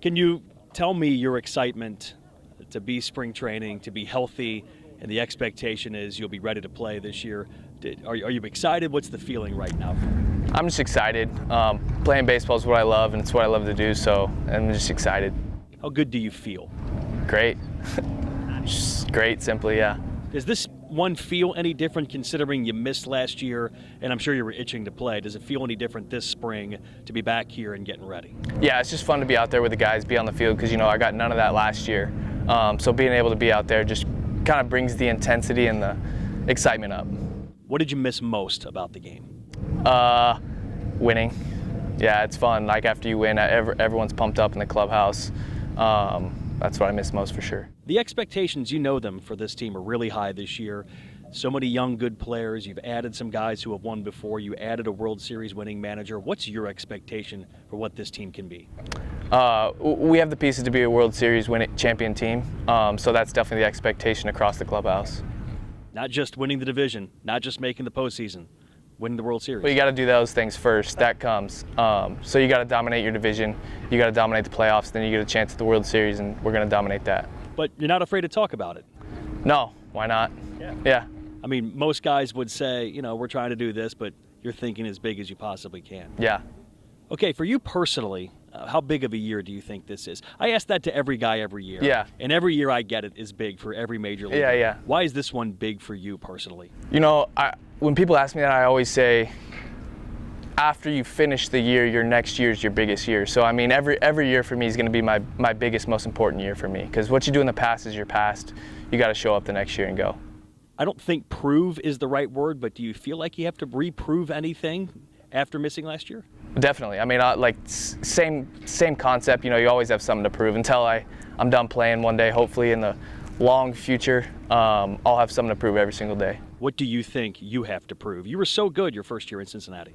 Can you tell me your excitement to be spring training, to be healthy, and the expectation is you'll be ready to play this year? Are you excited? What's the feeling right now? I'm just excited. Playing baseball is what I love, and it's what I love to do, so I'm just excited. How good do you feel? Great. Just great, simply, yeah. Does this one feel any different considering you missed last year, and I'm sure you were itching to play? Does it feel any different this spring to be back here and getting ready? Yeah, it's just fun to be out there with the guys, be on the field, because, I got none of that last year. So being able to be out there just kind of brings the intensity and the excitement up. What did you miss most about the game? Winning. Yeah, it's fun. Like after you win, everyone's pumped up in the clubhouse. That's what I miss most for sure. The expectations, you know them, for this team are really high this year. So many young, good players. You've added some guys who have won before. You added a World Series winning manager. What's your expectation for what this team can be? We have the pieces to be a World Series winning champion team. So that's definitely the expectation across the clubhouse. Not just winning the division, not just making the postseason, winning the World Series. Well, you got to do those things first. That comes. So you got to dominate your division. You got to dominate the playoffs. Then you get a chance at the World Series, and we're going to dominate that. But you're not afraid to talk about it? No. Why not? Yeah. I mean, most guys would say, we're trying to do this, but you're thinking as big as you possibly can. Yeah. Okay, for you personally, how big of a year do you think this is? I ask that to every guy every year. Yeah. And every year I get it is big for every major league. Yeah. Why is this one big for you personally? When people ask me that, I always say, after you finish the year, your next year is your biggest year. So, every year for me is going to be my biggest, most important year for me. Because what you do in the past is your past. You got to show up the next year and go. I don't think prove is the right word, but do you feel like you have to reprove anything after missing last year? Definitely. Same concept. You always have something to prove until I'm done playing one day. Hopefully in the long future, I'll have something to prove every single day. What do you think you have to prove? You were so good your first year in Cincinnati.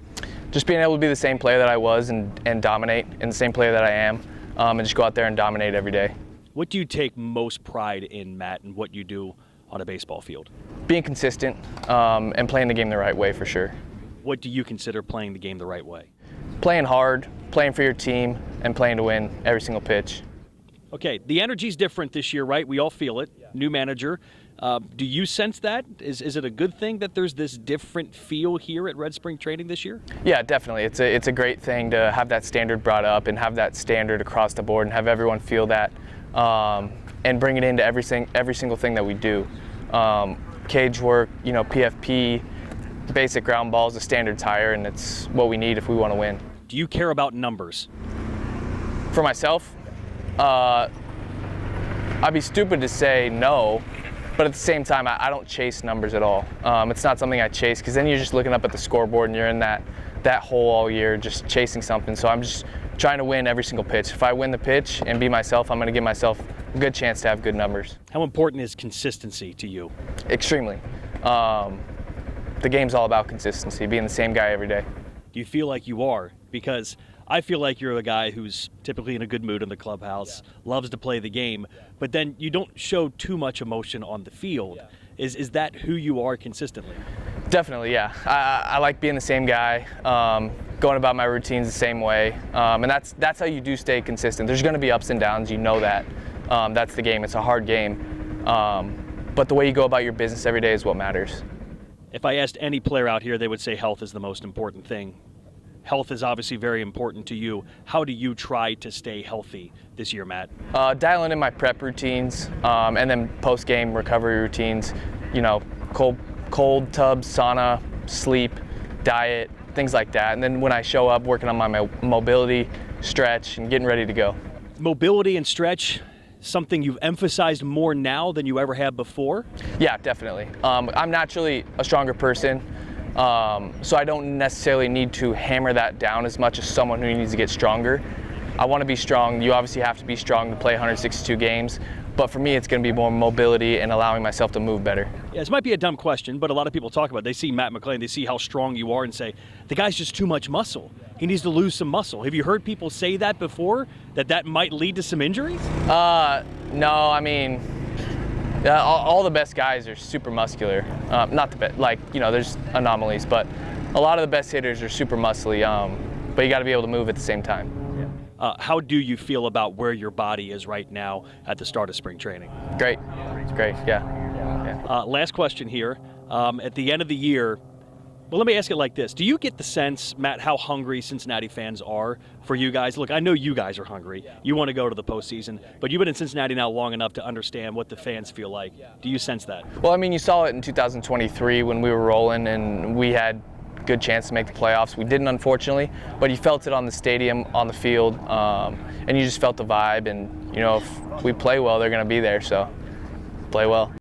Just being able to be the same player that I was and dominate, and the same player that I am, and just go out there and dominate every day. What do you take most pride in, Matt, and what you do on a baseball field? Being consistent and playing the game the right way for sure. What do you consider playing the game the right way? Playing hard, playing for your team, and playing to win every single pitch. Okay, the energy's different this year, right? We all feel it. New manager. Do you sense that? Is it a good thing that there's this different feel here at Red Spring Training this year? Yeah, definitely. It's a great thing to have that standard brought up and have that standard across the board and have everyone feel that and bring it into every single thing that we do. Cage work, PFP, basic ground balls, the standard's higher, and it's what we need if we want to win. Do you care about numbers? For myself, I'd be stupid to say no, but at the same time, I don't chase numbers at all. It's not something I chase, because then you're just looking up at the scoreboard and you're in that hole all year just chasing something. So I'm just trying to win every single pitch. If I win the pitch and be myself, I'm going to give myself a good chance to have good numbers. How important is consistency to you? Extremely. The game's all about consistency, being the same guy every day. Do you feel like you are? Because I feel like you're the guy who's typically in a good mood in the clubhouse, loves to play the game, but then you don't show too much emotion on the field. Is that who you are consistently? Definitely, yeah. I like being the same guy, going about my routines the same way, and that's how you do stay consistent. There's going to be ups and downs, you know that. That's the game. It's a hard game, but the way you go about your business every day is what matters. If I asked any player out here, they would say health is the most important thing. Health is obviously very important to you. How do you try to stay healthy this year, Matt? Dialing in my prep routines and then post-game recovery routines. Cold tubs, sauna, sleep, diet, things like that. And then when I show up, working on my mobility, stretch, and getting ready to go. Mobility and stretch, something you've emphasized more now than you ever have before? Yeah, definitely. I'm naturally a stronger person. So I don't necessarily need to hammer that down as much as someone who needs to get stronger. I want to be strong. You obviously have to be strong to play 162 games, but for me it's going to be more mobility and allowing myself to move better. Yeah, this might be a dumb question, but a lot of people talk about it. They see Matt McLain, they see how strong you are and say, the guy's just too much muscle. He needs to lose some muscle. Have you heard people say that before, that might lead to some injuries? No, all the best guys are super muscular. Not the best, there's anomalies, but a lot of the best hitters are super muscly. But you got to be able to move at the same time. Yeah. How do you feel about where your body is right now at the start of spring training? Great. It's great. Yeah. Last question here. At the end of the year, well, let me ask it like this. Do you get the sense, Matt, how hungry Cincinnati fans are for you guys? Look, I know you guys are hungry. You want to go to the postseason, but you've been in Cincinnati now long enough to understand what the fans feel like. Do you sense that? Well, I mean, you saw it in 2023 when we were rolling and we had a good chance to make the playoffs. We didn't, unfortunately, but you felt it on the stadium, on the field, and you just felt the vibe. And, you know, if we play well, they're going to be there, so play well.